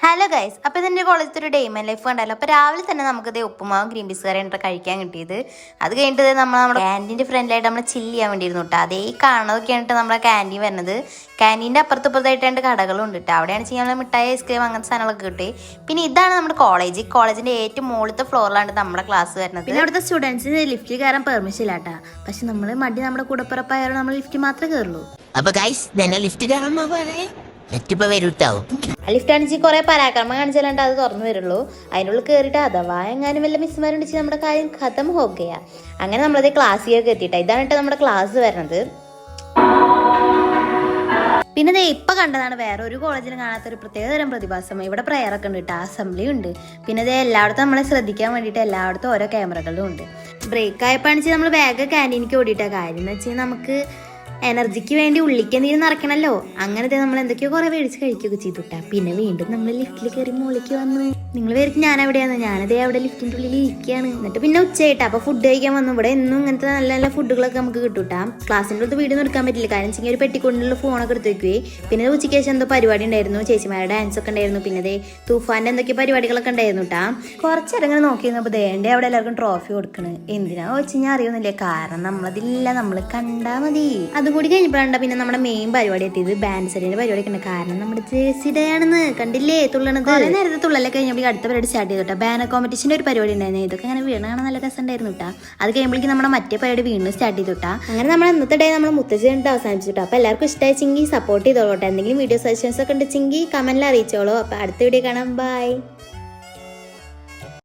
Hello guys, അപ്പോൾ ഇതെൻ്റെ കോളേജിൽ ഒരു ഡേ മൈ ലൈഫ് കണ്ടല്ലോ. അപ്പോൾ രാവിലെ തന്നെ നമുക്കിത് ഉപ്പുമാവും ഗ്രീൻ പീസ് കറി എന്നിട്ട് കഴിക്കാൻ കിട്ടിയത്. അത് കഴിഞ്ഞിട്ട് നമ്മുടെ ക്യാൻറ്റീൻ്റെ ഫ്രണ്ടിലായിട്ട് നമ്മൾ ചില്ല് ചെയ്യാൻ വേണ്ടിയിരുന്നു കേട്ടോ. അതേ കാണുന്നതൊക്കെയാണ് നമ്മുടെ ക്യാൻറ്റീൻ വരുന്നത്. ക്യാൻറ്റീൻ്റെ അപ്പുറത്തായിട്ട് രണ്ട് കടകളുണ്ട് കേട്ടോ. അവിടെയാണ് ചെയ്യാനുള്ള മിഠായി, ഐസ്ക്രീം അങ്ങനത്തെ സാധനങ്ങളൊക്കെ കിട്ടി. പിന്നെ ഇതാണ് നമ്മുടെ കോളേജിൻ്റെ ഏറ്റവും മുകളിലത്തെ ഫ്ലോറിലാണ് നമ്മുടെ ക്ലാസ് വരുന്നത്. പിന്നെ അവിടുത്തെ സ്റ്റുഡൻസിന് ലിഫ്റ്റിൽ കയറാൻ പെർമിഷൻ ഇല്ല കേട്ടോ. പക്ഷെ നമ്മൾ നമ്മുടെ കൂടപ്പിറപ്പായാലും നമ്മൾ ലിഫ്റ്റ് മാത്രമേ കയറുള്ളൂ. അപ്പൊ ഗൈസ് ലിഫ്റ്റ് കയറുമ്പോ ലിഫ്റ്റ് ആണെങ്കിൽ കുറെ പരാക്രമം കാണിച്ചാലാണ്ട് അത് തുറന്നു വരുള്ളൂ. അതിനുള്ളിൽ കയറിയിട്ട് അഥവാ എങ്ങാനും വല്ല മിസ്സുമാരുണ്ടെച്ച് നമ്മുടെ കാര്യം ഖതം ഹോക്കയാ. അങ്ങനെ നമ്മളത് ക്ലാസ്സിലേക്ക് എത്തിയിട്ടാ. ഇതാണ് കേട്ടോ നമ്മുടെ ക്ലാസ് വരുന്നത്. പിന്നെ ഇപ്പൊ കണ്ടതാണ് വേറെ ഒരു കോളേജിലും കാണാത്തൊരു പ്രത്യേകതരം പ്രതിഭാസം. ഇവിടെ പ്രയറൊക്കെ ഉണ്ട് കേട്ടോ, അസംബ്ലി ഉണ്ട്. പിന്നെ എല്ലായിടത്തും നമ്മളെ ശ്രദ്ധിക്കാൻ വേണ്ടിയിട്ട് എല്ലായിടത്തും ഓരോ ക്യാമറകളും ഉണ്ട്. ബ്രേക്ക് ആയപ്പോഴാണെന്ന് നമ്മൾ വേഗം ക്യാൻറ്റീനിക്ക് ഓടിയിട്ടാ. കാര്യം എന്ന് വെച്ചാൽ നമുക്ക് എനർജിക്ക് വേണ്ടി ഉള്ളിക്ക് എന്തെങ്കിലും നിറയ്ക്കണല്ലോ. അങ്ങനത്തെ നമ്മൾ എന്തൊക്കെയോ കുറെ മേടിച്ച് കഴിക്കുകയൊക്കെ ചെയ്തുട്ടാ. പിന്നെ വീണ്ടും നമ്മൾ ലിഫ്റ്റിൽ കയറി മുകളിലേക്ക് വന്നു. നിങ്ങൾ പേർക്ക് ഞാൻ എവിടെയാണ്, ഞാനതേ അവിടെ ലിഫ്റ്റിൻ്റെ ഉള്ളിൽ ഇരിക്കുകയാണ്. എന്നിട്ട് പിന്നെ ഉച്ചയായിട്ടാ. അപ്പോൾ ഫുഡ് കഴിക്കാൻ വന്നു. ഇവിടെ എന്നും ഇങ്ങനത്തെ നല്ല നല്ല ഫുഡുകളൊക്കെ നമുക്ക് കിട്ടൂട്ടാ. ക്ലാസ്സിൻ്റെ അടുത്ത് വീഡിയോ എടുക്കാൻ പറ്റില്ല, കാരണം വെച്ചാൽ ഒരു പെട്ടിക്കൊണ്ടുള്ള ഫോണൊക്കെ എടുത്ത് വെക്കുകയെ. പിന്നെ ഉച്ചയ്ക്ക് ശേഷം എന്തോ പരിപാടി ഉണ്ടായിരുന്നു, ചേച്ചിമാരുടെ ഡാൻസ് ഒക്കെ ഉണ്ടായിരുന്നു. പിന്നെ തൂഫാൻ്റെ എന്തൊക്കെ പരിപാടികളൊക്കെ ഉണ്ടായിരുന്നു കേട്ടാ. കുറച്ചിടങ്ങൾ നോക്കിയിരുന്നപ്പോൾ ദേണ്ടേ അവിടെ എല്ലാവർക്കും ട്രോഫി കൊടുക്കണ്. എന്തിനാ വെച്ച് ഞാൻ അറിയുന്നില്ല, കാരണം നമ്മളതില്ല, നമ്മൾ കണ്ടാൽ മതി. അതുകൂടി കഴിഞ്ഞപ്പോഴാണ് പിന്നെ നമ്മുടെ മെയിൻ പരിപാടി എത്തിയത്. ബാൻഡ് സെറ്റിന്റെ പരിപാടിയൊക്കെ ഉണ്ട്, കാരണം നമ്മുടെ ജേഴ്സി ഡേ ആണെന്ന്. കണ്ടില്ലേ തുള്ളണത്. നേരത്തെ തുള്ളലൊക്കെ കഴിഞ്ഞപ്പോൾ അടുത്ത പരിപാടി സ്റ്റാർട്ട് ചെയ്തു കേട്ടോ. ബാനർ കോമ്പറ്റീഷന്റെ ഒരു പരിപാടി ഉണ്ടായിരുന്നു. ഇതൊക്കെ അങ്ങനെ വീണാണ് നല്ല രസം ഉണ്ടായിരുന്നു കേട്ടോ. അത് കഴിയുമ്പോഴേക്കും നമ്മുടെ മറ്റേ പരിപാടി വീണ്ടും സ്റ്റാർട്ട് ചെയ്തു കേട്ടോ. അങ്ങനെ നമ്മൾ ഇന്നത്തെ ഡേ നമ്മൾ മുത്തശ്ശി കണ്ടിട്ട് അവസാനിച്ചിട്ടോ. അപ്പോൾ എല്ലാവർക്കും ഇഷ്ടമായിച്ചെങ്കിൽ സപ്പോർട്ട് ചെയ്തോളൂ കേട്ടോ. എന്തെങ്കിലും വീഡിയോ സജഷൻസ് ഒക്കെ ഉണ്ടെങ്കിൽ കമന്റിൽ അറിയിച്ചോളൂ. അപ്പോൾ അടുത്ത വീഡിയോ കാണാം. ബൈ.